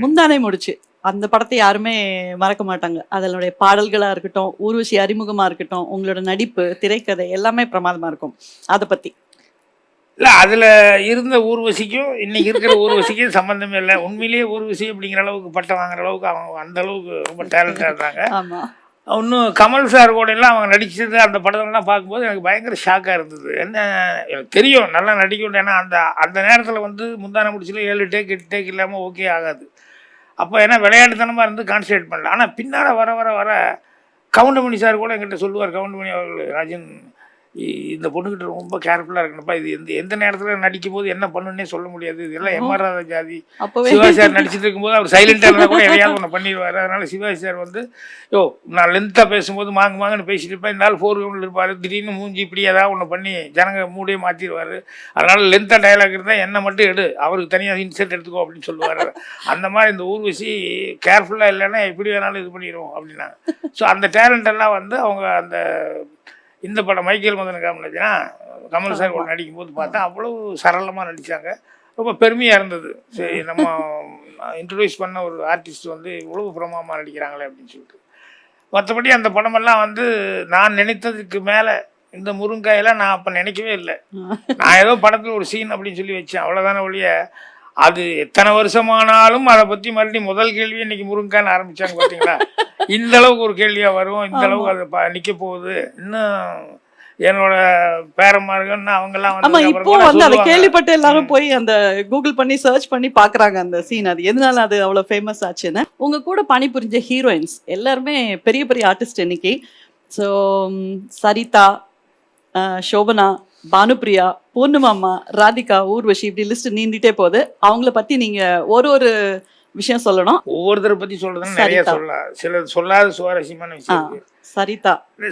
முந்தானை முடிச்சு அந்த படத்தை யாருமே மறக்க மாட்டாங்க. அதனுடைய பாடல்களா இருக்கட்டும், ஊர்வசி அறிமுகமா இருக்கட்டும், உங்களோட நடிப்பு, திரைக்கதை எல்லாமே பிரமாதமா இருக்கும். அத பத்தி. இல்லை அதில் இருந்த ஊர்வசிக்கும் இன்னைக்கு இருக்கிற ஊர்வசிக்கும் சம்மந்தமே இல்லை. உண்மையிலேயே ஊர்வசி அப்படிங்கிற அளவுக்கு பட்டம் வாங்குற அளவுக்கு அவங்க அந்த அளவுக்கு ரொம்ப டேலண்டாக இருந்தாங்க. ஆமா. இன்னும் கமல் சார் கூட எல்லாம் அவங்க நடிச்சது அந்த படத்தெல்லாம் பார்க்கும்போது எனக்கு பயங்கர ஷாக்காக இருந்தது. என்ன எனக்கு தெரியும் நல்லா நடிக்கணும், ஏன்னா அந்த அந்த நேரத்தில் வந்து முந்தான முடிச்சில் 7 டேக் 8 டேக் இல்லாமல் ஓகே ஆகாது. அப்போ ஏன்னா விளையாட்டுத்தனமாக இருந்து கான்சன்ட்ரேட் பண்ணல. ஆனால் பின்னால் வர வர வர கவுண்டமணி சார் கூட என்கிட்ட சொல்லுவார், கவுண்டமணி அவர்கள், ராஜன் இந்த பொண்ணுக்கிட்ட ரொம்ப கேர்ஃபுல்லாக இருக்கணும்ப்பா, இது எந்த நேரத்தில் நடிக்கும் போது என்ன பண்ணுன்னே சொல்ல முடியாது, இதெல்லாம் எம்ஆர் ராதா ஜாதி. சிவாஜி சார் நடிச்சுட்டு இருக்கும்போது அவர் சைலண்டாக இருந்தால் கூட எதையாவது ஒன்று பண்ணிடுவார். அதனால் சிவாஜி சார் வந்து நான் லென்த்தாக பேசும்போது மாங்குன்னு பேசிட்டு இருப்பேன், இந்த நாள் 4 கிரவுண்டில் இருப்பார், திடீர்னு மூஞ்சி இப்படி ஏதாவது ஒன்று பண்ணி ஜனங்க மூடையே மாற்றிடுவார். அதனால் லென்த்தாக டைலாக் இருந்தால் என்னை மட்டும் எடு, அவருக்கு தனியாக இன்செர்ட் எடுத்துக்கோ அப்படின்னு சொல்லுவார். அந்த மாதிரி இந்த ஊர்வசி கேர்ஃபுல்லாக இல்லைன்னா எப்படி வேணாலும் இது பண்ணிடுவோம் அப்படின்னா. ஸோ அந்த டேலண்ட் எல்லாம் வந்து அவங்க அந்த இந்த படம் மைக்கேல் மதன காமராஜனா கமல் சார் கூட நடிக்கும்போது பார்த்தா அவ்வளோ சரளமாக நடித்தாங்க. ரொம்ப பெருமையாக இருந்தது. சரி, நம்ம இன்ட்ரடியூஸ் பண்ண ஒரு ஆர்டிஸ்ட் வந்து இவ்வளோ பிரமாதமாக நடிக்கிறாங்களே அப்படின்னு சொல்லிட்டு. மற்றபடி அந்த படமெல்லாம் வந்து நான் நினைத்ததுக்கு மேலே இந்த முருங்காயெல்லாம் நான் அப்போ நினைக்கவே இல்லை. நான் ஏதோ படத்தில் ஒரு சீன் அப்படின்னு சொல்லி வச்சேன், அவ்வளோதானே ஒழிய அது எத்தனை வருஷமானாலும் அதை பற்றி மறுபடியும் முதல் கேள்வி இன்னைக்கு முருங்கான்னு ஆரம்பித்தாங்க பார்த்தீங்களா. இந்த அளவுக்கு ஒரு கேள்வியாக வரும், இந்த அளவுக்கு அது நிற்க போகுது. இன்னும் என்னோட பேரமார்கள் அவங்கெல்லாம் வந்து அதை கேள்விப்பட்டு எல்லாரும் போய் அந்த கூகுள் பண்ணி சர்ச் பண்ணி பாக்குறாங்க அந்த சீன், அது எதனால அது அவ்வளவு ஃபேமஸ் ஆச்சுன்னு. உங்க கூட பணிபுரிஞ்ச ஹீரோயின்ஸ் எல்லாருமே பெரிய பெரிய ஆர்டிஸ்ட் இன்னைக்கு. ஸோ சரிதா, சோபனா, பானுப்பிரியா, பூர்ணிமாமா, ராதிகா, ஊர்வசி, இப்படி லிஸ்ட் நீண்டிட்டே போகுது. அவங்கள பத்தி நீங்க ஒரு விஷயம் சொல்லணும். ஒவ்வொருத்தரை பத்தி சொல்றதுன்னு நிறைய சொல்லலாம், சில சொல்லாத சுவாரஸ்யமான விஷயம்.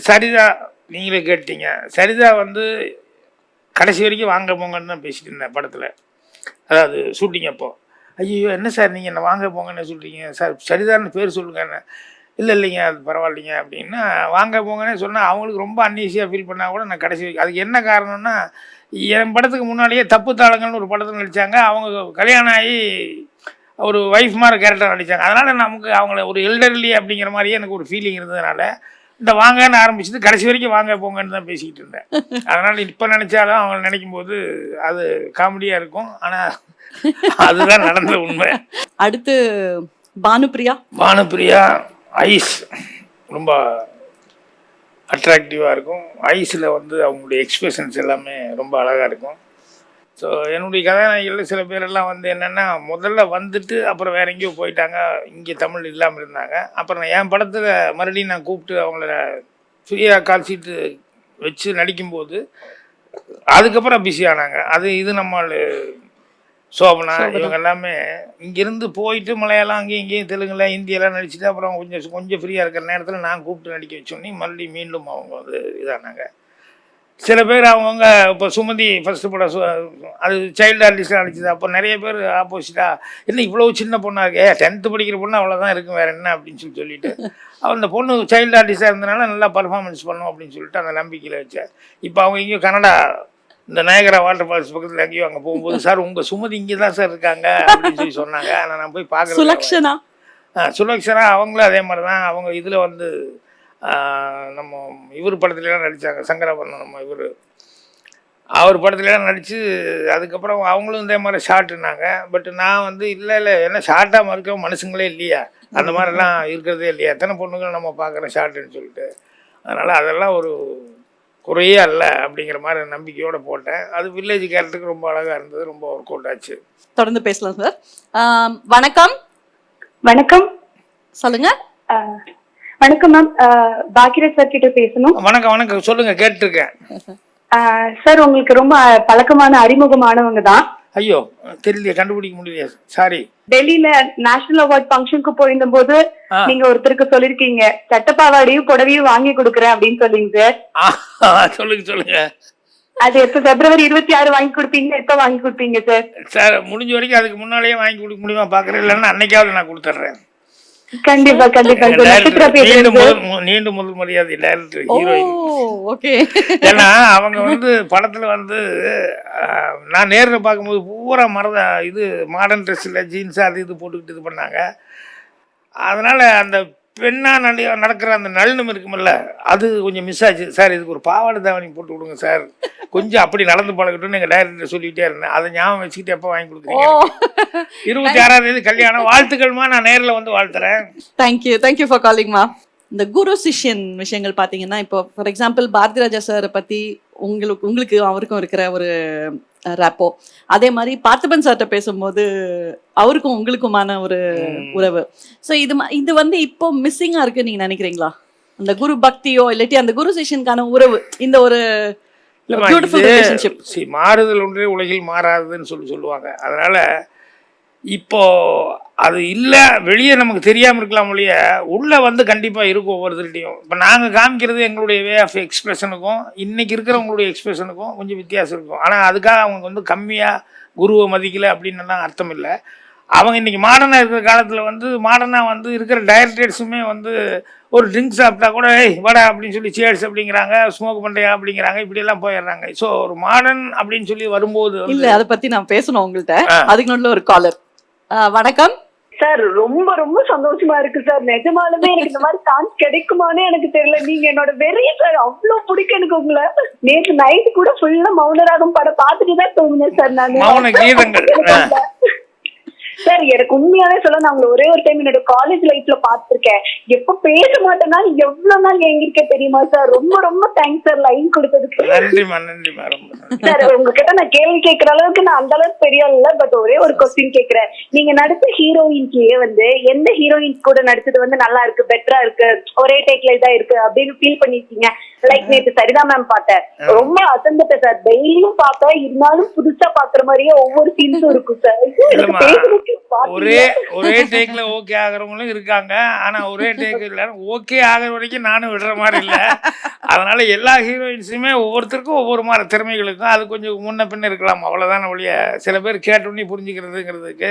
சரிதா நீங்களே கேட்டீங்க. சரிதா வந்து கடைசி வரைக்கும் வாங்க போங்கன்னு தான் பேசிட்டு இருந்தேன் படத்தில். அதாவது ஷூட்டிங் அப்போ, ஐயோ என்ன சார் நீங்கள் என்ன வாங்க போங்கன்னு சொல்கிறீங்க சார், சரிதான்னு பேர் சொல்லுங்க. என்ன இல்லைங்க அது பரவாயில்லைங்க அப்படின்னா வாங்க போங்கன்னே சொன்னால் அவங்களுக்கு ரொம்ப அன்ஈஸியாக ஃபீல் பண்ணால் கூட நான் கடைசி வரைக்கும். அதுக்கு என்ன காரணம்னா, என் படத்துக்கு முன்னாடியே தப்பு தாளங்கள்னு ஒரு படத்தில் நடித்தாங்க. அவங்க கல்யாணம் ஆகி ஒரு ஒய்ஃப் மாதிரி கேரக்டர் நடித்தாங்க. அதனால் நமக்கு அவங்கள ஒரு எல்டர்லி அப்படிங்கிற மாதிரியே எனக்கு ஒரு ஃபீலிங் இருந்ததுனால இந்த வாங்கன்னு ஆரம்பிச்சது கடைசி வரைக்கும் வாங்க போங்கன்னு தான் பேசிக்கிட்டு இருந்தேன். அதனால் இப்போ நினச்சாலும் அவங்க நினைக்கும் போது அது காமெடியாக இருக்கும். ஆனால் அதுதான் நடந்த உண்மை. அடுத்து பானுப்பிரியா ஐஸ் ரொம்ப அட்ராக்டிவாக இருக்கும். ஐஸில் வந்து அவங்களுடைய எக்ஸ்பிரஷன்ஸ் எல்லாமே ரொம்ப அழகாக இருக்கும். ஸோ என்னுடைய கதாநாயகிகள் சில பேரெல்லாம் வந்து என்னென்னா முதல்ல வந்துட்டு அப்புறம் வேற எங்கேயோ போயிட்டாங்க, இங்கே தமிழ் இல்லாமல் இருந்தாங்க. அப்புறம் என் படத்தில் மறுபடியும் நான் கூப்பிட்டு அவங்கள ஃப்ரீயாக கால் சீட்டு வச்சு நடிக்கும்போது அதுக்கப்புறம் பிஸி ஆனாங்க. இது நம்ம சோபனா இவங்க எல்லாமே இங்கேருந்து போயிட்டு மலையாளம் அங்கேயும் இங்கேயும் தெலுங்குல ஹிந்தியெல்லாம் நடிச்சுட்டு அப்புறம் கொஞ்சம் ஃப்ரீயாக இருக்கிற நேரத்தில் நான் கூப்பிட்டு நடிக்க வச்சோன்னே மறுபடியும் மீண்டும் அவங்க வந்து இதானாங்க. சில பேர் அவங்கவுங்க இப்போ சுமதி ஃபஸ்ட்டு படம் அது சைல்டு ஆர்டிஸ்டாக நடிச்சது. அப்போ நிறைய பேர் ஆப்போசிட்டாக என்ன இவ்வளோ சின்ன பொண்ணாக இருக்கே, 10th படிக்கிற பொண்ணு அவ்வளோதான் இருக்கும் வேறு என்ன அப்படின்னு சொல்லிட்டு அந்த பொண்ணு சைல்டு ஆர்டிஸ்டாக இருந்தனால நல்லா பர்ஃபார்மன்ஸ் பண்ணும் அப்படின்னு சொல்லிட்டு அந்த நம்பிக்கையில் வச்சேன். இப்போ அவங்க இங்கேயும் கனடா இந்த நயகரா வாட்டர் ஃபால்ஸ் பக்கத்தில் எங்கேயும் அங்கே போகும்போது சார் உங்கள் சுமதி இங்கே தான் சார் இருக்காங்க அப்படின்னு சொல்லி சொன்னாங்க. ஆனால் நான் போய் பார்க்குறேன். சுலக்ஷனா அவங்களும் அதே மாதிரி தான். அவங்க இதில் வந்து நம்ம இவர் படத்துலலாம் நடித்தாங்க, சங்கராபரணம் நம்ம அவர் படத்துலலாம் நடித்து அதுக்கப்புறம் அவங்களும் இதே மாதிரி ஷார்ட்டுனாங்க. பட் நான் வந்து இல்லை ஏன்னா ஷார்ட்டாக மறுக்க மனுஷங்களே இல்லையா, அந்த மாதிரிலாம் இருக்கிறதே இல்லையா, எத்தனை பொண்ணுங்கள் நம்ம பார்க்குறோம் ஷார்ட்டுன்னு சொல்லிட்டு. அதனால் அதெல்லாம் ஒரு குறையே அல்ல அப்படிங்கிற மாதிரி நம்பிக்கையோடு போட்டேன். அது வில்லேஜ் கேரக்டருக்கு ரொம்ப அழகாக இருந்தது, ரொம்ப ஒர்க் அவுட் ஆச்சு. தொடர்ந்து பேசலாம் சார். வணக்கம். வணக்கம், சொல்லுங்க. வணக்கம் மேம், பாக்கியராஜ் சார் கிட்ட பேசணும். வணக்கம் சொல்லுங்க, கேட்டிருக்கேன் சார். உங்களுக்கு ரொம்ப பழக்கமான அறிமுகமானவங்க தான். ஐயோ தெரியலையே, கண்டுபிடிக்க முடியலையே, சாரி. டெல்லியில நேஷனல் அவார்ட் ஃபங்க்ஷனுக்கு போயிருந்த போது நீங்க ஒருத்தருக்கு சொல்லிருக்கீங்க சட்டப்பாவாடையும் புடவையும் வாங்கி கொடுக்குறேன் அப்படின்னு சொல்லிங்க சார். சொல்லுங்க. அது எப்ப February 26 வாங்கி கொடுப்பீங்க, எப்ப வாங்கி கொடுப்பீங்க சார்? சார் முடிஞ்ச வரைக்கும் அதுக்கு முன்னாலேயே வாங்கி கொடுக்க முடியுமா பாக்குறேன், இல்லைன்னா அன்னைக்காவது நான் கொடுத்துட்றேன். கண்டிப்பா கண்டிப்பா எங்க சார். நட்சத்திரா டைரக்டர் பேசுறது. நீண்ட முதல் மரியாதை டைரக்டர் ஓ ஹீரோயின். ஓகே. ஏன்னா அவங்க வந்து படத்துல வந்து நான் நேரில் பார்க்கும்போது பூரா இது மாடர்ன் ட்ரெஸ்ஸில் ஜீன்ஸ் அது இது போட்டுக்கிட்டு இது பண்ணாங்க. அதனால அந்த பெண்ணா நடக்கிற அந்த நளினம் இருக்குமில்ல, அது கொஞ்சம் மிஸ் ஆச்சு. சார் இதுக்கு ஒரு பாவாடை தாவணி போட்டு விடுங்க சார், கொஞ்சம் அப்படி நடந்து பழகட்டும்னு எங்கள் டைரக்டர் சொல்லிகிட்டே இருந்தேன். அதை ஞாபகம் வச்சுக்கிட்டு எப்போ வாங்கி ஓ கொடுக்குறீங்க? 26ஆம் தேதி கல்யாணம். வாழ்த்துக்கள்மா, நான் நேரில் வந்து வாழ்த்துறேன். Thank you for காலிங்மா. இந்த குரு சிஷ்யன் விஷயங்கள் பார்த்தீங்கன்னா, இப்போ ஃபார் எக்ஸாம்பிள் பாரதி ராஜா சாரை பற்றி உங்களுக்கு அவருக்கும் இருக்கிற ஒரு ரேப்போ, அதே மாதிரி பார்த்திபன் சார்கிட்ட பேசும்போது அவருக்கும் உங்களுக்குமான ஒரு உறவு. ஸோ இது வந்து இப்போ மிஸ்ஸிங்காக இருக்கு நீங்க நினைக்கிறீங்களா? அந்த குரு பக்தியோ இல்லாட்டி அந்த குரு சிஷ்யனுக்கான உறவு, இந்த ஒரு பியூட்டிஃபுல் ரிலேஷன்ஷிப். மாறுதல் ஒன்றே உலகில் மாறாதுன்னு சொல்லுவாங்க. அதனால இப்போ அது இல்லை, வெளியே நமக்கு தெரியாமல் இருக்கலாம் ஒழிய உள்ளே வந்து கண்டிப்பாக இருக்கும் ஒவ்வொருத்தருடையும். இப்போ நாங்கள் காமிக்கிறது எங்களுடைய வே ஆஃப் எக்ஸ்பிரஷனுக்கும் இன்றைக்கி இருக்கிறவங்களுடைய எக்ஸ்பிரஷனுக்கும் கொஞ்சம் வித்தியாசம் இருக்கும். ஆனால் அதுக்காக அவங்க வந்து கம்மியாக குருவை மதிக்கலை அப்படின்னுலாம் அர்த்தம் இல்லை. அவங்க இன்றைக்கி மாடர்னாக இருக்கிற காலத்தில் வந்து மாடர்னாக வந்து இருக்கிற டைரக்டர்ஸுமே வந்து ஒரு ட்ரிங்க்ஸ் சாப்பிட்டா கூட வடா அப்படின்னு சொல்லி சேர்ஸ் அப்படிங்கிறாங்க, ஸ்மோக் பண்ணுறியா அப்படிங்கிறாங்க, இப்படியெல்லாம் போயிடுறாங்க. ஸோ ஒரு மாடர்ன் அப்படின்னு சொல்லி வரும்போது இல்லை, அதை பற்றி நான் பேசணும் உங்கள்கிட்ட. அதுக்கு நல்ல ஒரு காலர். வணக்கம் சார். ரொம்ப ரொம்ப சந்தோஷமா இருக்கு சார். நிஜமாலுமே எனக்கு இந்த மாதிரி சான்ஸ் கிடைக்குமானே எனக்கு தெரியல. நீங்க என்னோட வெறிய சார். அவ்வளவு பிடிக்கும் எனக்கு உங்களை. நேற்று நைட்டு கூட ஃபுல்லா மௌனராகம் படம் பார்த்துட்டு தான் தூங்கினேன் சார். நான் மௌன கீதங்கள் சார் எனக்கு உண்மையாவே சொல்ல, நான் உங்களை ஒரே ஒரு டைம் என்னோட காலேஜ் லைஃப்ல பாத்துருக்கேன். எப்ப பேச மாட்டேன்னா எவ்வளவு நாள் எங்கிருக்க தெரியுமா சார். ரொம்ப ரொம்ப தேங்க்ஸ் சார் லைன் கொடுத்ததுக்கு. சார் உங்ககிட்ட நான் கேள்வி கேட்கற அளவுக்கு நான் அந்த அளவுக்கு பெரிய இல்ல. பட் ஒரே ஒரு கொஸ்டின் கேட்கிறேன். நீங்க நடிச்ச ஹீரோயின்ஸ்லயே வந்து எந்த ஹீரோயின்ஸ் கூட நடிச்சது வந்து நல்லா இருக்கு, பெட்டரா இருக்கு, ஒரே டேக்ல இதா இருக்கு அப்படின்னு ஃபீல் பண்ணிருக்கீங்க? லைக் நேற்று சரிதா மேம் பார்த்தேன், ரொம்ப அசந்துட்டேன் சார். டெய்லியும் பார்த்தேன், இருந்தாலும் புதுசா பாக்குற மாதிரியே ஒவ்வொரு சீன்ஸும் இருக்கும் சார். ஒரே டேக்ல ஓகே ஆகிறவங்களும் இருக்காங்க. ஆனா ஒரே டேக் இல்ல, ஓகே ஆகிற வரைக்கும் நானும் விடுற மாதிரி இல்லை. அதனால எல்லா ஹீரோயின்ஸுமே ஒவ்வொருத்தருக்கும் ஒவ்வொரு மாதிரி திறமைகள் இருக்கும். அது கொஞ்சம் முன்ன பின்ன இருக்கலாம், அவ்வளோதான ஒழிய. சில பேர் கேட்டோன்னே புரிஞ்சுக்கிறதுங்கிறதுக்கு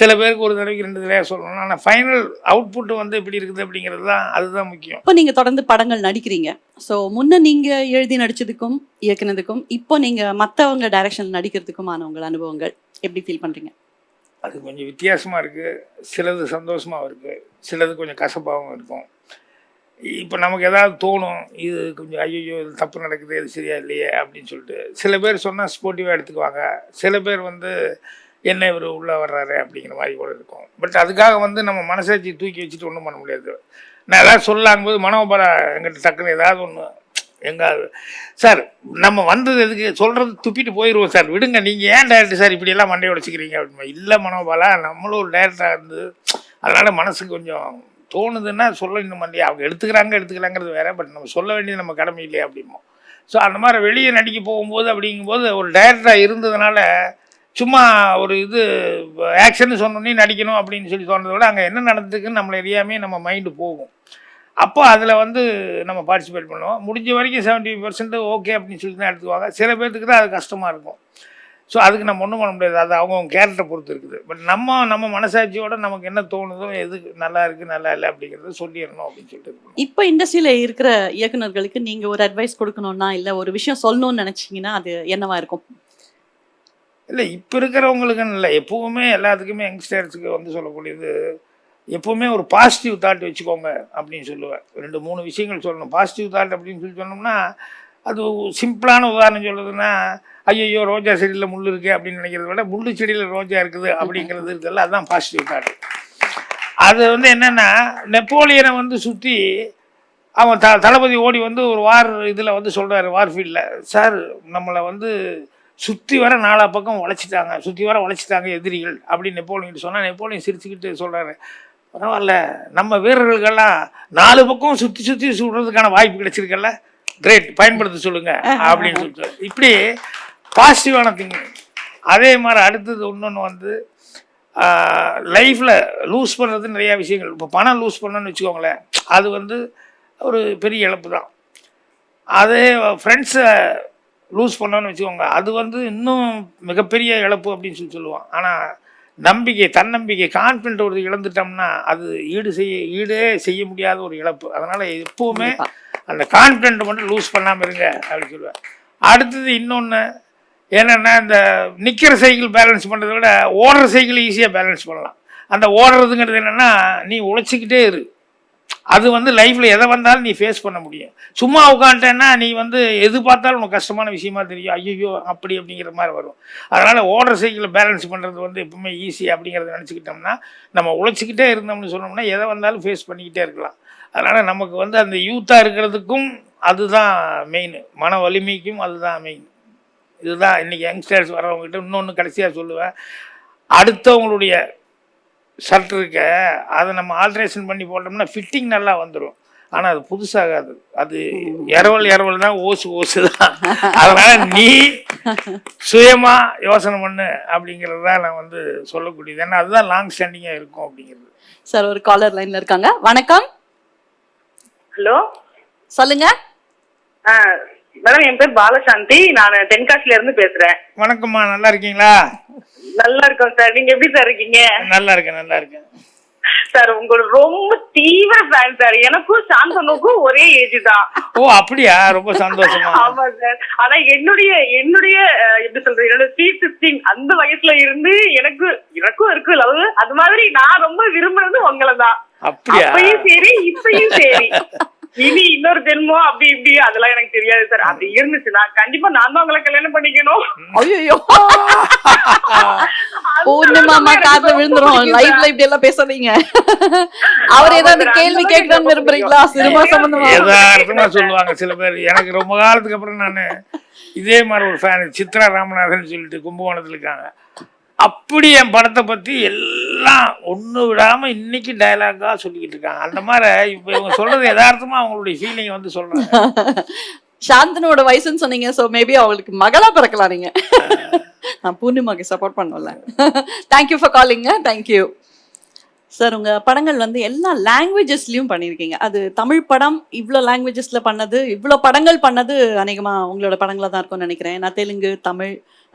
சில பேருக்கு ஒரு தடவைக்கு 2 தடவை சொல்லணும். ஆனால் ஃபைனல் அவுட்புட் வந்து எப்படி இருக்குது அப்படிங்கிறது தான், அதுதான் முக்கியம். இப்போ நீங்கள் தொடர்ந்து படங்கள் நடிக்கிறீங்க. ஸோ முன்ன நீங்கள் எழுதி நடிச்சதுக்கும் இயக்குனதுக்கும் இப்போ நீங்கள் மற்றவங்க டைரக்ஷன் நடிக்கிறதுக்குமான உங்கள் அனுபவங்கள் எப்படி ஃபீல் பண்ணுறீங்க? அது கொஞ்சம் வித்தியாசமாக இருக்குது. சிலது சந்தோஷமாகவும் இருக்குது, சிலது கொஞ்சம் கசப்பாகவும் இருக்கும். இப்போ நமக்கு ஏதாவது தோணும், இது கொஞ்சம் ஐயோ இது தப்பு நடக்குது, இது சரியா இல்லையே அப்படின்னு சொல்லிட்டு. சில பேர் சொன்னால் ஸ்போர்ட்டிவாக எடுத்துக்குவாங்க, சில பேர் வந்து என்ன இவர் உள்ளே வர்றாரு அப்படிங்கிற மாதிரி கூட இருக்கும். பட் அதுக்காக வந்து நம்ம மனசாட்சி தூக்கி வச்சுட்டு ஒன்றும் பண்ண முடியாது. நான் ஏதாவது சொல்லாங்கும்போது மனோபரா எங்கிட்ட டக்குன்னு ஏதாவது ஒன்று எங்காவது சார் நம்ம வந்தது எதுக்கு சொல்கிறது, துப்பிட்டு போயிடுவோம் சார், விடுங்க, நீங்கள் ஏன் டைரக்டர் சார் இப்படியெல்லாம் மண்டையை உடைச்சிக்கிறீங்க அப்படின்னு. இல்லை மனோபாலா, நம்மளும் ஒரு டைரக்டராக இருந்து அதனால் மனசுக்கு கொஞ்சம் தோணுதுன்னா சொல்ல இன்னும் மண்டையை அவங்க எடுத்துக்கிறாங்கிறது வேற. பட் நம்ம சொல்ல வேண்டியது நம்ம கடமை இல்லையா அப்படிமோ. ஸோ அந்த மாதிரி வெளியே நடிக்க போகும்போது அப்படிங்கும்போது ஒரு டைரக்டராக இருந்ததுனால சும்மா ஒரு இது ஆக்ஷன் சொன்னோன்னே நடிக்கணும் அப்படின்னு சொல்லி தோன்றதை விட அங்கே என்ன நடந்துக்குன்னு நம்மளை எரியாமே நம்ம மைண்டு போகும். அப்போ அதில் வந்து நம்ம பார்ட்டிசிபேட் பண்ணுவோம். முடிஞ்ச வரைக்கும் 70% ஓகே அப்படின்னு சொல்லி தான் எடுத்துக்குவாங்க. சில பேர்த்துக்கு தான் அது கஷ்டமாக இருக்கும். ஸோ அதுக்கு நம்ம ஒன்றும் பண்ண முடியாது, அது அவங்க கேரக்டரை பொறுத்து இருக்குது. பட் நம்ம மனசாட்சியோட நமக்கு என்ன தோணுதோ, எது நல்லா இருக்குது நல்லா இல்லை அப்படிங்கிறத சொல்லிடணும் அப்படின்னு சொல்லிட்டு. இப்போ இண்டஸ்ட்ரியில் இருக்கிற இயக்குநர்களுக்கு நீங்கள் ஒரு அட்வைஸ் கொடுக்கணுன்னா இல்லை ஒரு விஷயம் சொல்லணும்னு நினச்சிங்கன்னா அது என்னவா இருக்கும்? இல்லை இப்போ இருக்கிறவங்களுக்குன்னு இல்லை, எப்போவுமே எல்லாத்துக்குமே யங்ஸ்டர்ஸுக்கு வந்து சொல்லக்கூடியது எப்போவுமே ஒரு பாசிட்டிவ் தாட் வச்சுக்கோங்க அப்படின்னு சொல்லுவேன். 2-3 விஷயங்கள் சொல்லணும். பாசிட்டிவ் தாட் அப்படின்னு சொல்லி சொன்னோம்னா, அது சிம்பிளான உதாரணம் சொல்லுதுன்னா, ஐயோ ரோஜா செடியில் முள் இருக்குது அப்படின்னு நினைக்கிறத விட முள்ளு செடியில் ரோஜா இருக்குது அப்படிங்கிறது இருக்குல்ல, அதுதான் பாசிட்டிவ் தாட். அது வந்து என்னென்னா, நெப்போலியனை வந்து சுற்றி அவன் தளபதி ஓடி வந்து ஒரு இதில் வந்து சொல்கிறாரு, வார்ஃபீல்டில், சார் நம்மளை வந்து சுற்றி வர 4 பக்கம் உழைச்சிட்டாங்க எதிரிகள் அப்படின்னு நெப்போலியன் சொன்னால், நெப்போலியன் சிரிச்சுக்கிட்டு சொல்கிறாரு, பரவாயில்ல நம்ம வீரர்களுக்கெல்லாம் 4 பக்கம் சுற்றி சுடுறதுக்கான வாய்ப்பு கிடைச்சிருக்கல, கிரேட், பயன்படுத்த சொல்லுங்க அப்படின்னு சொல்லிட்டு. இப்படி பாசிட்டிவான திங்கிங். அதே மாதிரி அடுத்தது இன்னொன்று வந்து லைஃப்பில் லூஸ் பண்ணுறது நிறையா விஷயங்கள். இப்போ பணம் லூஸ் பண்ணணும்னு வச்சுக்கோங்களேன், அது வந்து ஒரு பெரிய இழப்பு தான். அதே ஃப்ரெண்ட்ஸை லூஸ் பண்ணோன்னு வச்சுக்கோங்க, அது வந்து இன்னும் மிகப்பெரிய இழப்பு அப்படின்னு சொல்லுவான். ஆனால் நம்பிக்கை, தன்னம்பிக்கை, கான்ஃபிடென்ட் ஒரு இழந்துட்டோம்னா அது ஈடே செய்ய முடியாத ஒரு இழப்பு. அதனால் எப்போவுமே அந்த கான்ஃபிடென்ட் மட்டும் லூஸ் பண்ணாமல் இருங்க அப்படின்னு சொல்லுவேன். அடுத்தது இன்னொன்று என்னென்னா, இந்த நிற்கிற சைக்கிள் பேலன்ஸ் பண்ணுறதை விட ஓடுற சைக்கிள் ஈஸியாக பேலன்ஸ் பண்ணலாம். அந்த ஓடுறதுங்கிறது என்னென்னா, நீ உழைச்சிக்கிட்டே இரு. அது வந்து லைஃப்பில் எதை வந்தாலும் நீ ஃபேஸ் பண்ண முடியும். சும்மா உட்காந்துட்டேன்னா நீ வந்து எது பார்த்தாலும் உனக்கு கஷ்டமான விஷயமா தெரியும். ஐயோ அப்படிங்கிற மாதிரி வரும். அதனால் ஓடுற சைக்கிளை பேலன்ஸ் பண்ணுறது வந்து எப்பவுமே ஈஸி அப்படிங்கிறத நினச்சிக்கிட்டோம்னா, நம்ம உழைச்சிக்கிட்டே இருந்தோம்னு சொன்னோம்னா எதை வந்தாலும் ஃபேஸ் பண்ணிக்கிட்டே இருக்கலாம். அதனால் நமக்கு வந்து அந்த யூத்தாக இருக்கிறதுக்கும் அதுதான் மெயின், மன வலிமைக்கும் அதுதான் மெயின். இதுதான் இன்றைக்கி யங்ஸ்டர்ஸ் வர்றவங்ககிட்ட இன்னொன்று கடைசியாக சொல்லுவேன். அடுத்தவங்களுடைய ஷர்ட் இருக்க அதை நம்ம ஆல்ட்ரேஷன் பண்ணி போட்டோம்னா ஃபிட்டிங் நல்லா வந்துடும். ஆனால் அது புதுசாகாது. அது இரவல் தான், ஓசு தான். அதனால் நீ சுயமாக யோசனை பண்ணு அப்படிங்கிறது தான் நான் வந்து சொல்லக்கூடியது. ஏன்னா அதுதான் லாங் ஸ்டாண்டிங்காக இருக்கும் அப்படிங்கிறது. சார் ஒரு காலர் லைனில் இருக்காங்க. வணக்கம். ஹலோ, சொல்லுங்க. மேடம் என் பேர் பாலசாந்தி, நான் தென்காசில இருந்து பேசுறேன். வணக்கம்மா, நல்லா இருக்கீங்களா? நல்லா இருக்கோம் சார். நீங்க எப்படி சார் இருக்கீங்க? நல்லா இருக்கேன் சார். உங்களோட ரொம்ப தீவிர ஃபேன் சார். எனக்கும் சாந்தனுக்கும் ஒரே ஏஜ் தான். ஓ அப்படியா? ரொம்ப சந்தோஷமா. ஆமா சார். ஆனா என்னுடைய எப்படி சொல்றது, என்னோட ஸ்வீட் 16 அந்த வயசுல இருந்து எனக்கும் இருக்கு லவ். அது மாதிரி நான் ரொம்ப விரும்புறது உங்களை தான். அப்படியா? அப்பயும் சரி இப்பயும் சரி. இனி இன்னொரு ஜென்மம் அப்படி இப்படி அதெல்லாம் எனக்கு தெரியாது சார். அப்படி இருந்துச்சுன்னா கண்டிப்பா நான் தான் உங்களை கல்யாணம் பண்ணிக்கணும். ஐயோ பூர்ணிமாமா காதுல விழுந்துரும். லைவ்ல இப்படி எல்லாம் பேசாதீங்க. அவர் ஏதாவது கேள்வி கேட்கணும்னு விரும்புறீங்களா? சினிமா சம்பந்தமா யதார்த்தமா சொல்லுவாங்க சில பேர். எனக்கு ரொம்ப காலத்துக்கு அப்புறம் நான் இதே மாதிரி ஒரு ஃபேன், சித்ரா ராமநாதன் சொல்லிட்டு கும்பகோணத்தில் இருக்காங்க. அப்படி என் படத்தை பற்றி எல்லாம் ஒன்று விடாமல் இன்னைக்கு டைலாக்காக சொல்லிக்கிட்டு இருக்காங்க. அந்த மாதிரி இப்போ இவங்க சொல்கிறது யதார்த்தமாக அவங்களுடைய ஃபீலிங்கை வந்து சொல்கிறாங்க. சாந்தனோட வயசுன்னு சொன்னீங்க. ஸோ மேபி அவளுக்கு மகளா பிறக்கலாம். நீங்க நான் பூர்ணிமாக்கு சப்போர்ட் பண்ணல. Thank you for calling. Thank you sir. உங்க படங்கள் வந்து எல்லா லாங்குவேஜஸ்லயும் பண்ணியிருக்கீங்க. அது தமிழ் படம் இவ்வளோ லாங்குவேஜஸ்ல பண்ணது, இவ்வளோ படங்கள் பண்ணது அநேகமா உங்களோட படங்களா தான் இருக்கும்னு நினைக்கிறேன். நான் தெலுங்கு, தமிழ்,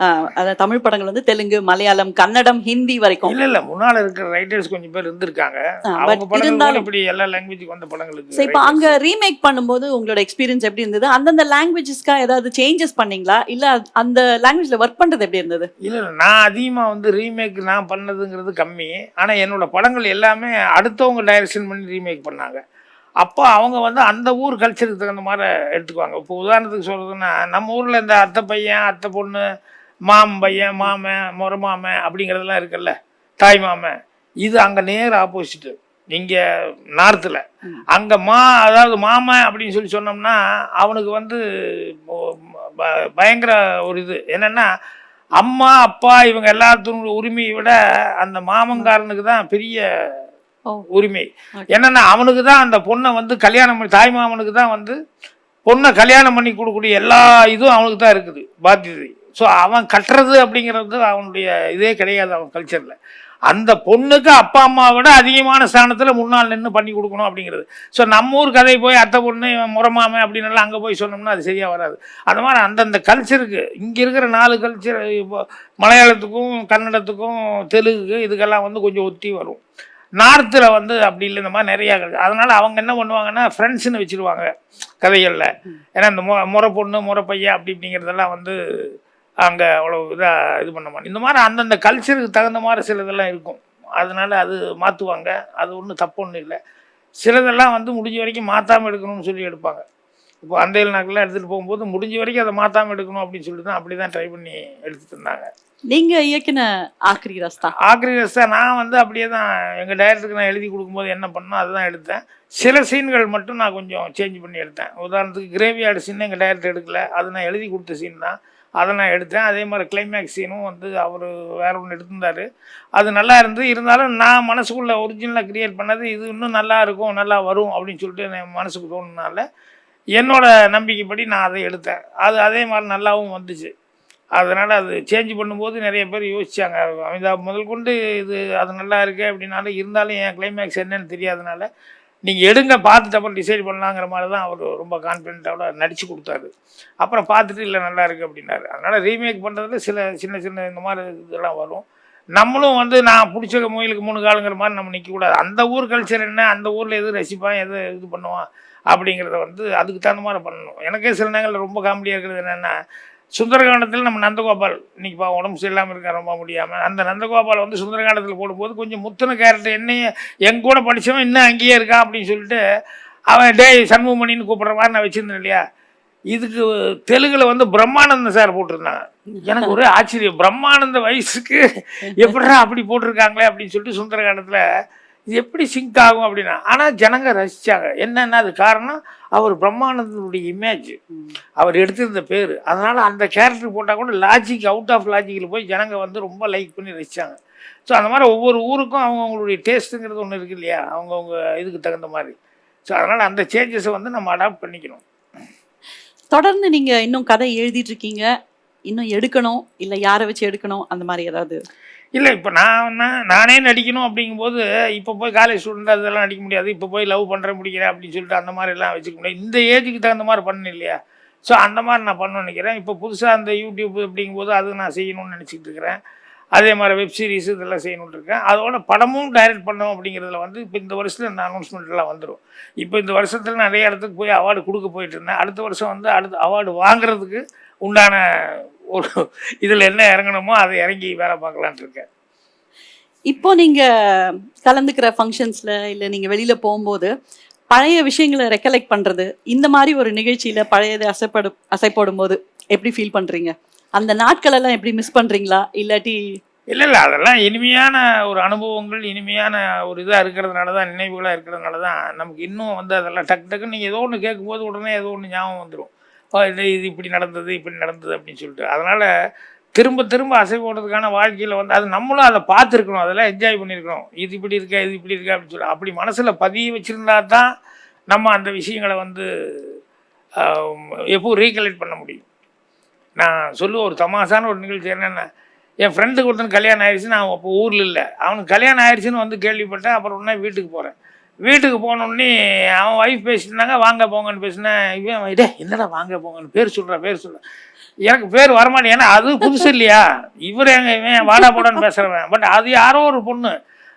அதாவது தமிழ் படங்கள் வந்து தெலுங்கு, மலையாளம், கன்னடம், ஹிந்தி வரைக்கும். இல்ல முன்னால இருக்கிற ரைட்டர்ஸ் கொஞ்சம் பேர் இருந்திருக்காங்க. அவங்க படங்கள் இப்படி எல்லா லாங்குவேஜுக்கு வந்த படங்களுக்கு. சோ இப்போ அங்க ரீமேக் பண்ணும்போது உங்களோட எக்ஸ்பீரியன்ஸ் எப்படி இருந்தது? அந்தந்த லாங்குவேஜஸ்க்கா ஏதாவது சேஞ்சஸ் பண்ணீங்களா, இல்ல அந்த லாங்குவேஜ்ல ஒர்க் பண்றது எப்படி இருந்தது? இல்ல நான் அதிகமா வந்து ரீமேக் நான் பண்ணதுங்கிறது கம்மி. ஆனா என்னோட படங்கள் எல்லாமே அடுத்தவங்க டைரக்ஷன் பண்ணி ரீமேக் பண்ணாங்க. அப்போ அவங்க வந்து அந்த ஊர் கல்ச்சருக்கு தகுந்த மாதிரி எடுத்துக்குவாங்க. இப்போ உதாரணத்துக்கு சொல்றதுன்னா, நம்ம ஊர்ல இந்த அத்தை பையன், அத்தை பொண்ணு, பையன், மாமன், முறை மாமன் அப்படிங்கிறதெல்லாம் இருக்குல்ல, தாய் மாமன், இது அங்கே நேர் ஆப்போசிட்டு. இங்கே நார்த்தில் அங்கே அதாவது மாமன் அப்படின்னு சொல்லி சொன்னோம்னா அவனுக்கு வந்து பயங்கர ஒரு இது என்னென்னா, அம்மா அப்பா இவங்க எல்லாத்தோட உரிமையை விட அந்த மாமன்காரனுக்கு தான் பெரிய உரிமை. என்னென்னா அவனுக்கு தான் அந்த பொண்ணை வந்து கல்யாணம் பண்ணி, தாய் மாமனுக்கு தான் வந்து பொண்ணை கல்யாணம் பண்ணி கொடுக்கக்கூடிய எல்லா இதுவும் அவனுக்கு தான் இருக்குது, பாத்தியதை. ஸோ அவன் கட்டுறது அப்படிங்கிறது அவனுடைய இதே கிடையாது அவன் கல்ச்சரில். அந்த பொண்ணுக்கு அப்பா அம்மாவை விட அதிகமான ஸ்தானத்தில் முன்னால் நின்று பண்ணி கொடுக்கணும் அப்படிங்கிறது. ஸோ நம்ம ஊர் கதை போய் அத்தை பொண்ணு முறமாமை அப்படின்னால அங்கே போய் சொன்னோம்னா அது சரியாக வராது. அது மாதிரி அந்தந்த கல்ச்சருக்கு இங்கே இருக்கிற 4 கல்ச்சர், இப்போ மலையாளத்துக்கும் கன்னடத்துக்கும் தெலுங்குக்கு இதுக்கெல்லாம் வந்து கொஞ்சம் ஒத்தி வரும். நார்த்தில் வந்து அப்படி இல்லை, இந்த மாதிரி நிறையா கல்ச்சர். அதனால் அவங்க என்ன பண்ணுவாங்கன்னா ஃப்ரெண்ட்ஸுன்னு வச்சுருவாங்க கதைகளில். ஏன்னா இந்த முறை பொண்ணு முறை பையன் அப்படி இப்படிங்கிறதெல்லாம் வந்து அங்கே அவ்வளோ இதாக இது பண்ண மாட்டேன். இந்த மாதிரி அந்தந்த கல்ச்சருக்கு தகுந்த மாதிரி சிலதெல்லாம் இருக்கும். அதனால் அது மாற்றுவாங்க. அது ஒன்றும் தப்பு ஒன்றும் இல்லை. சிலதெல்லாம் வந்து முடிஞ்ச வரைக்கும் மாற்றாமல் எடுக்கணும்னு சொல்லி எடுப்பாங்க. இப்போ அந்தையில் நாக்கெல்லாம் எடுத்துகிட்டு போகும்போது முடிஞ்ச வரைக்கும் அதை மாற்றாமல் எடுக்கணும் அப்படின்னு சொல்லி தான் அப்படி தான் ட்ரை பண்ணி எடுத்துகிட்டு இருந்தாங்க. நீங்கள் இயக்கின ஆக்ரி ரஸ்தா நான் வந்து அப்படியே தான் எங்கள் டைரக்டருக்கு நான் எழுதி கொடுக்கும்போது என்ன பண்ணோம் அதுதான் எடுத்தேன். சில சீன்கள் மட்டும் நான் கொஞ்சம் சேஞ்ச் பண்ணி எடுத்தேன். உதாரணத்துக்கு கிரேவியார்டு சீன் எங்கள் டைரக்டர் எடுக்கலை, அது நான் எழுதி கொடுத்த சீன் தான், அதை நான் எடுத்தேன். அதே மாதிரி கிளைமேக்ஸ் சீனும் வந்து அவர் வேறு ஒன்று எடுத்திருந்தார், அது நல்லா இருந்தாலும் நான் மனசுக்குள்ளே ஒரிஜினலாக க்ரியேட் பண்ணது இது இன்னும் நல்லா இருக்கும், நல்லா வரும் அப்படின்னு சொல்லிட்டு என் மனசுக்கு தோணுனால என்னோட நம்பிக்கைப்படி நான் அதை எடுத்தேன். அது அதே மாதிரி நல்லாவும் வந்துச்சு. அதனால் அது சேஞ்ச் பண்ணும்போது நிறைய பேர் யோசித்தாங்க. அமிதாப் முதல் கொண்டு இது அது நல்லா இருக்குது அப்படின்னாலும் இருந்தாலும் என் கிளைமேக்ஸ் என்னன்னு தெரியாதனால நீங்கள் எடுங்க, பார்த்துட்டு அப்புறம் டிசைட் பண்ணலாங்கிற மாதிரி தான் அவர் ரொம்ப கான்ஃபிடென்ட்டோட நடித்து கொடுத்தாரு. அப்புறம் பார்த்துட்டு இல்லை நல்லா இருக்குது அப்படின்னாரு. அதனால் ரீமேக் பண்ணுறதுல சின்ன சின்ன இந்த மாதிரி இதெல்லாம் வரும். நம்மளும் வந்து நான் பிடிச்ச முயலுக்கு 3 காலுங்கிற மாதிரி நம்ம நிற்கக்கூடாது. அந்த ஊர் கல்ச்சர் என்ன, அந்த ஊரில் எது ரசிப்பான், எது இது பண்ணுவான் அப்படிங்கிறத வந்து அதுக்கு தகுந்த மாதிரி பண்ணணும். எனக்கே சில நேரங்களில் ரொம்ப காமெடியாக இருக்கிறது என்னென்னா, சுந்தரகாண்டத்தில் நம்ம நந்தகோபால் இன்னைக்கு உடம்பு சரியில்லாமல் இருக்கா, ரொம்ப முடியாமல், அந்த நந்தகோபால் வந்து சுந்தரகாண்டத்தில் போடும்போது கொஞ்சம் முத்தின கேரக்டர் என்னையே என் கூட படித்தவன் இன்னும் அங்கேயே இருக்கான் அப்படின்னு சொல்லிட்டு அவன் டேய் சண்முகமணின்னு கூப்பிட்ற மாதிரி நான் வச்சுருந்தேன் இல்லையா. இதுக்கு தெலுங்குல வந்து பிரம்மானந்தம் சார் போட்டிருந்தாங்க. எனக்கு ஒரே ஆச்சரியம், பிரம்மானந்த வயசுக்கு எப்படிடா அப்படி போட்டிருக்காங்களே அப்படின்னு சொல்லிட்டு சுந்தரகாண்டத்தில் இது எப்படி சிங்க் ஆகும் அப்படின்னா. ஆனால் ஜனங்க ரசித்தாங்க. என்னென்னா அது காரணம் அவர் பிரம்மானந்தனுடைய இமேஜ், அவர் எடுத்திருந்த பேர். அதனால் அந்த கேரக்டர் போட்டால் கூட லாஜிக் அவுட் ஆஃப் லாஜிக்கில் போய் ஜனங்க வந்து ரொம்ப லைக் பண்ணி ரசித்தாங்க. ஸோ அந்த மாதிரி ஒவ்வொரு ஊருக்கும் அவங்கவுங்களுடைய டேஸ்ட்டுங்கிறது ஒன்று இருக்குது இல்லையா, அவங்கவுங்க இதுக்கு தகுந்த மாதிரி. ஸோ அதனால் அந்த சேஞ்சஸை வந்து நம்ம அடாப்ட் பண்ணிக்கணும். தொடர்ந்து நீங்க இன்னும் கதை எழுதிட்டு இருக்கீங்க, இன்னும் எடுக்கணும், இல்லை யாரை வச்சு எடுக்கணும் அந்த மாதிரி ஏதாவது? இல்லை, இப்போ நானே நடிக்கணும் அப்படிங்கும்போது இப்போ போய் காலேஜ் ஸ்டூடெண்ட் அதெல்லாம் நடிக்க முடியாது. இப்போ போய் லவ் பண்ணுறேன் முடிக்கிறேன் அப்படின்னு சொல்லிட்டு அந்த மாதிரிலாம் வச்சுக்க முடியாது. இந்த ஏஜுக்கு தகுந்த மாதிரி பண்ணணும் இல்லையா. ஸோ அந்த மாதிரி நான் பண்ணணும்னு நினைக்கிறேன். இப்போ புதுசாக அந்த யூடியூப் அப்படிங்கும்போது அது நான் செய்யணும்னு நினச்சிக்கிட்டு இருக்கிறேன். அதே மாதிரி வெப் சீரிஸ் இதெல்லாம் செய்யணும்னு இருக்கேன். அதோட படமும் டைரக்ட் பண்ணோம் அப்படிங்கிறதுல வந்து இப்போ இந்த வருஷத்தில் இந்த அனௌன்ஸ்மெண்ட்லாம் வந்துடும். இப்போ இந்த வருஷத்தில் நிறைய இடத்துக்கு போய் அவார்டு கொடுக்க போயிட்டு இருந்தேன். அடுத்த வருஷம் வந்து அடுத்த அவார்டு வாங்குறதுக்கு உண்டான ஒரு இதில் என்ன இறங்கணுமோ அதை இறங்கி வேலை பார்க்கலான்ட்டு இருக்கேன். இப்போ நீங்க கலந்துக்கிற ஃபங்க்ஷன்ஸ்ல இல்லை நீங்க வெளியில போகும்போது பழைய விஷயங்களை ரெக்கலெக்ட் பண்றது, இந்த மாதிரி ஒரு நிகழ்ச்சியில பழையதை அசைப்படும் போது எப்படி ஃபீல் பண்றீங்க? அந்த நாட்கள் எல்லாம் எப்படி மிஸ் பண்றீங்களா? இல்லாட்டி இல்லை அதெல்லாம் இனிமையான ஒரு அனுபவங்கள், இனிமையான ஒரு இதாக இருக்கிறதுனால தான், நினைவுகளாக இருக்கிறதுனால தான் நமக்கு இன்னும் வந்து அதெல்லாம் டக்குன்னு நீங்கள் ஏதோ ஒன்று கேட்கும்போது உடனே ஏதோ ஒன்று ஞாபகம் வந்துடும். இது இப்படி நடந்தது அப்படின்னு சொல்லிட்டு. அதனால் திரும்ப திரும்ப அசை போடுறதுக்கான வாழ்க்கையில் வந்து அது நம்மளும் அதை பார்த்துருக்கணும், அதெல்லாம் என்ஜாய் பண்ணியிருக்கணும். இது இப்படி இருக்கா அப்படின்னு சொல்லி அப்படி மனசில் பதிய வச்சுருந்தா தான் நம்ம அந்த விஷயங்களை வந்து எப்போ ரீகலெக்ட் பண்ண முடியும். நான் சொல்லுவேன் ஒரு தமாசான ஒரு நிகழ்ச்சி என்னென்னா, என் ஃப்ரெண்டுக்கு ஒருத்தன் கல்யாணம் ஆயிடுச்சு, நான் அப்போ ஊரில் இல்லை, அவனுக்கு கல்யாணம் ஆயிடுச்சுன்னு வந்து கேள்விப்பட்டேன். அப்புறம் உடனே வீட்டுக்கு போகிறேன். வீட்டுக்கு போனோடனே அவன் ஒய்ஃப் பேசிட்டுருந்தாங்க, வாங்க போங்கன்னு பேசினேன். இவன் இதே என்னடா வாங்க போங்கன்னு பேர் சொல்கிறேன். எனக்கு பேர் வரமாட்டேன், ஏன்னா அது புதுசு இல்லையா. இவர் எங்கள் இவன் வாடா போடான்னு பேசுகிறவன். பட் அது யாரோ ஒரு பொண்ணு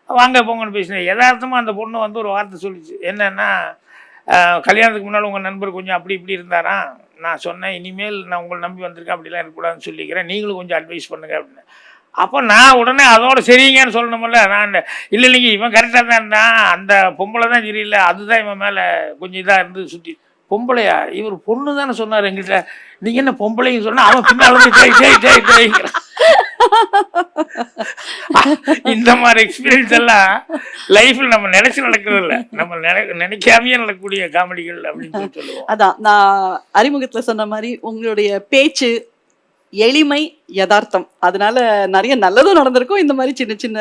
வாங்க போங்கன்னு பேசினேன். யதார்த்தமாக அந்த பொண்ணு வந்து ஒரு வார்த்தை சொல்லிச்சு. என்னென்னா, கல்யாணத்துக்கு முன்னால் உங்கள் நண்பர் கொஞ்சம் அப்படி இப்படி இருந்தாராம். நான் சொன்னேன், இனிமேல் நான் உங்களை நம்பி வந்திருக்கேன், அப்படிலாம் இருக்கக்கூடாதுன்னு சொல்லிக்கிறேன், நீங்களும் கொஞ்சம் அட்வைஸ் பண்ணுங்க அப்படின்னு. அப்போ நான் உடனே அதோட சரிங்கன்னு சொல்லணுமில்ல. நான் இல்லைங்க இவன் கரெக்டாக தான் இருந்தான், அந்த பொம்பளை தான் சரியில்லை, அதுதான் இவன் மேலே கொஞ்சம் இதாக இருந்து சுற்றி. பொம்பளையா? இவர் பொண்ணு தானே சொன்னார் என்கிட்ட, நீங்கள் என்ன பொம்பளைன்னு சொன்னால் அவன் பின்னால் இந்த மாதிரி எக்ஸ்பீரியன்ஸ் எல்லாம் லைஃப்ல நம்ம நினைச்சு நடக்கிறது இல்லை, நம்ம நினைக்காமையே நடக்கக்கூடிய காமெடிகள் அப்படின்னு சொல்லுவோம். அதான் நான் அறிமுகத்துல சொன்ன மாதிரி உங்களுடைய பேச்சு எளிமை, யதார்த்தம், அதனால நிறைய நல்லதும் நடந்திருக்கும், இந்த மாதிரி சின்ன சின்ன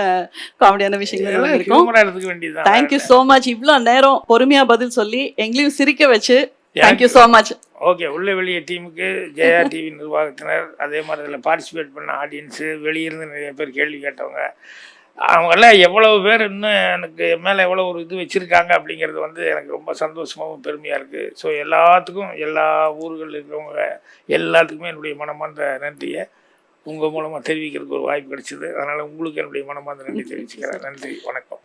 காமெடியான விஷயங்கள் நடந்திருக்கும். Thank you so much. இவ்வளவு நேரம் பொறுமையா பதில் சொல்லி எங்களையும் சிரிக்க வச்சு தேங்க்யூ சோ மச். ஓகே, உள்ள வெளியே டீமுக்கு, ஜெயா டிவி நிர்வாகத்தினர், அதே மாதிரி இதில் பார்ட்டிசிபேட் பண்ண ஆடியன்ஸு, வெளியிருந்து நிறைய பேர் கேள்வி கேட்டவங்க, அவங்கெல்லாம் எவ்வளவு பேர் இன்னும் எனக்கு மேலே எவ்வளோ ஒரு இது வச்சுருக்காங்க அப்படிங்கிறது வந்து எனக்கு ரொம்ப சந்தோஷமாகவும் பெருமையாக இருக்குது. ஸோ எல்லாத்துக்கும், எல்லா ஊர்களில் இருக்கிறவங்க எல்லாத்துக்குமே என்னுடைய மனமார்ந்த நன்றியை உங்கள் மூலமாக தெரிவிக்கிறதுக்கு ஒரு வாய்ப்பு கிடைச்சிது. அதனால் உங்களுக்கு என்னுடைய மனமார்ந்த நன்றி தெரிவிச்சுக்கிறேன். நன்றி, வணக்கம்.